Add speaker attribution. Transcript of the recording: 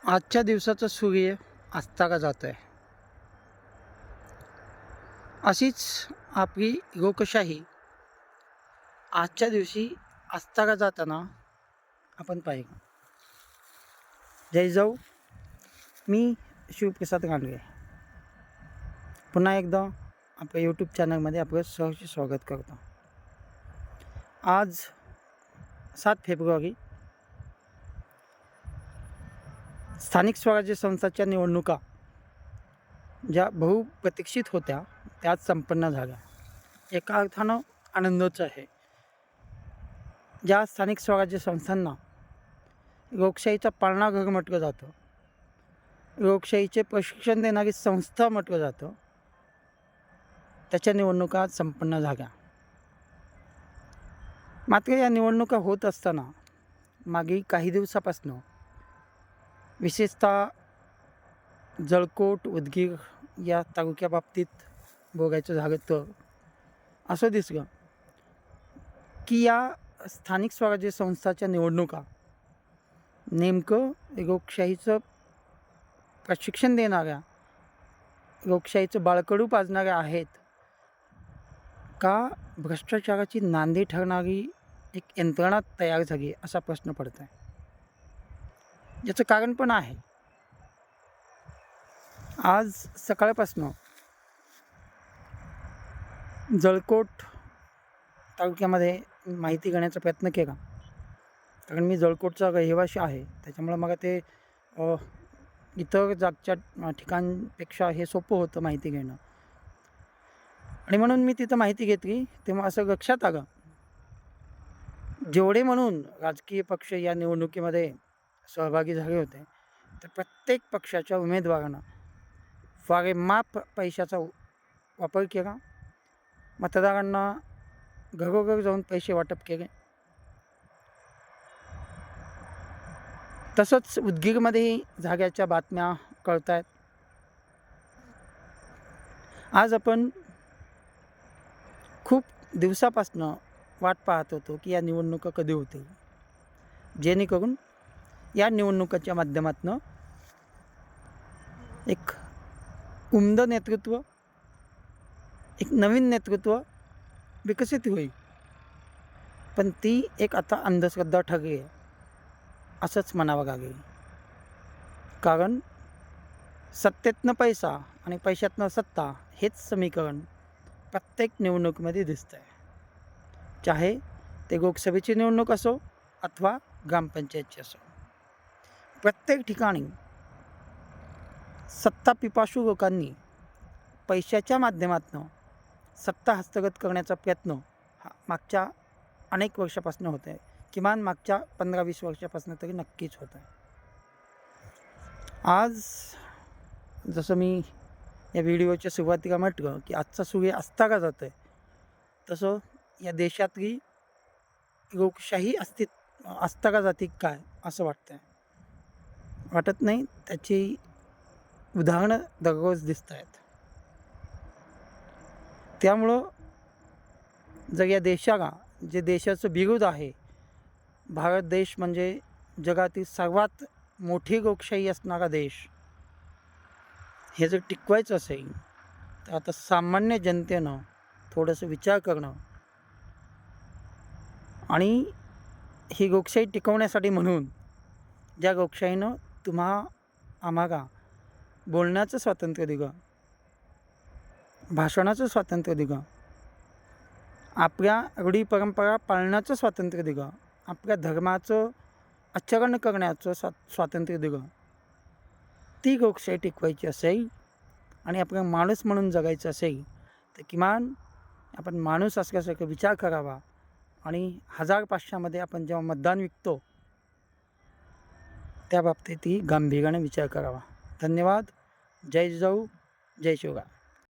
Speaker 1: आजच्या दिवसाचा सूर्य अस्ताला जातो आहे. अशीच आपली लोकशाही आजच्या दिवशी अस्ताला जाताना आपण पाहिलं. जय जाऊ. मी शिवप्रसाद गांडगे पुन्हा एकदा आपल्या यूट्यूब चॅनलमध्ये आपलं सहर्ष स्वागत करतो. आज 7 फेब्रुवारी स्थानिक स्वराज्य संस्थांच्या निवडणुका ज्या बहुप्रतीक्षित होत्या त्या संपन्न झाल्या. एका अर्थानं आनंदच आहे. ज्या स्थानिक स्वराज्य संस्थांना लोकशाहीचा पाळणाघर म्हटलं जातं, लोकशाहीचे प्रशिक्षण देणारी संस्था म्हटलं जातं, त्याच्या निवडणुका संपन्न झाल्या. मात्र या निवडणुका होत असताना मागील काही दिवसापासून विशेषतः जळकोट उदगीर या तालुक्याबाबतीत बोलायचं झालं तर असं दिसलं की या स्थानिक स्वराज्य संस्थाच्या निवडणुका नेमकं लोकशाहीचं प्रशिक्षण देणाऱ्या, लोकशाहीचं बाळकडू पाजणाऱ्या आहेत का भ्रष्टाचाराची नांदी ठरणारी एक यंत्रणा तयार झाली असा प्रश्न पडत आहे. याचं कारण पण आहे. आज सकाळपासून जळकोट तालुक्यामध्ये माहिती घेण्याचा प्रयत्न केला, कारण मी जळकोटचा रहिवासी आहे. त्याच्यामुळं मला ते इतर जागच्या ठिकाणपेक्षा हे सोपं होतं माहिती घेणं, आणि म्हणून मी तिथं माहिती घेतली. तेव्हा असं लक्षात आलं, जेवढे म्हणून राजकीय पक्ष या निवडणुकीमध्ये सहभागी झाले होते तर प्रत्येक पक्षाच्या उमेदवारांना वारेमाप पैशाचा वापर केला. मतदारांना घरोघर जाऊन पैसे वाटप केले. तसंच उदगीरमध्येही जाग्याच्या बातम्या कळत आहेत. आज आपण खूप दिवसापासून वाट पाहत होतो की या निवडणुका कधी होतील, जेणेकरून या निवडणुकाच्या माध्यमातून एक उमद नेतृत्व, एक नवीन नेतृत्व विकसित होईल. पण ती एक आता अंधश्रद्धा ठरली आहे असंच म्हणावं लागेल. कारण सत्तेतनं पैसा आणि पैशातनं सत्ता हेच समीकरण प्रत्येक निवडणुकीमध्ये दिसतं आहे. चाहे ते लोकसभेची निवडणूक असो अथवा ग्रामपंचायतची असो, प्रत्येक ठिकाणी सत्ता पिपासू लोकांनी पैशाच्या माध्यमातून सत्ता हस्तगत करण्याचा प्रयत्न हा मागच्या अनेक वर्षापासून होत आहे. किमान मागच्या 15-20 वर्षापासून तरी नक्कीच होत आहे. आज जसं मी या व्हिडिओच्या सुरुवातीला म्हटलं की आजचा सूर्य अस्ताला जातो आहे, तसं या देशातली लोकशाही अस्ताला जाती काय असं वाटतं आहे. वाटत नाही. त्याची उदाहरणं दररोज दिसत आहेत. त्यामुळं जर या देशाला, जे देशाचं बिरुद आहे, भारत देश म्हणजे जगातील सर्वात मोठी लोकशाही असणारा देश, हे जर टिकवायचं असेल तर आता सामान्य जनतेनं थोडंसं विचार करणं आणि ही लोकशाही टिकवण्यासाठी म्हणून ज्या लोकशाहीनं आम्हाला बोलण्याचं स्वातंत्र्य दिलं, भाषणाचं स्वातंत्र्य दिलं, आपल्या रूढी परंपरा पाळण्याचं स्वातंत्र्य दिलं, आपल्या धर्माचं आचरण करण्याचं स्वातंत्र्य दिलं, ती लोकशाही टिकवायची असेल आणि आपल्याला माणूस म्हणून जगायचं असेल तर किमान आपण माणूस असल्यासारखा विचार करावा. आणि 1500 आपण जेव्हा मतदान विकतो त्या बाबतीतही गांभीर्याने विचार करावा. धन्यवाद. जय जाऊ, जय शिवराय.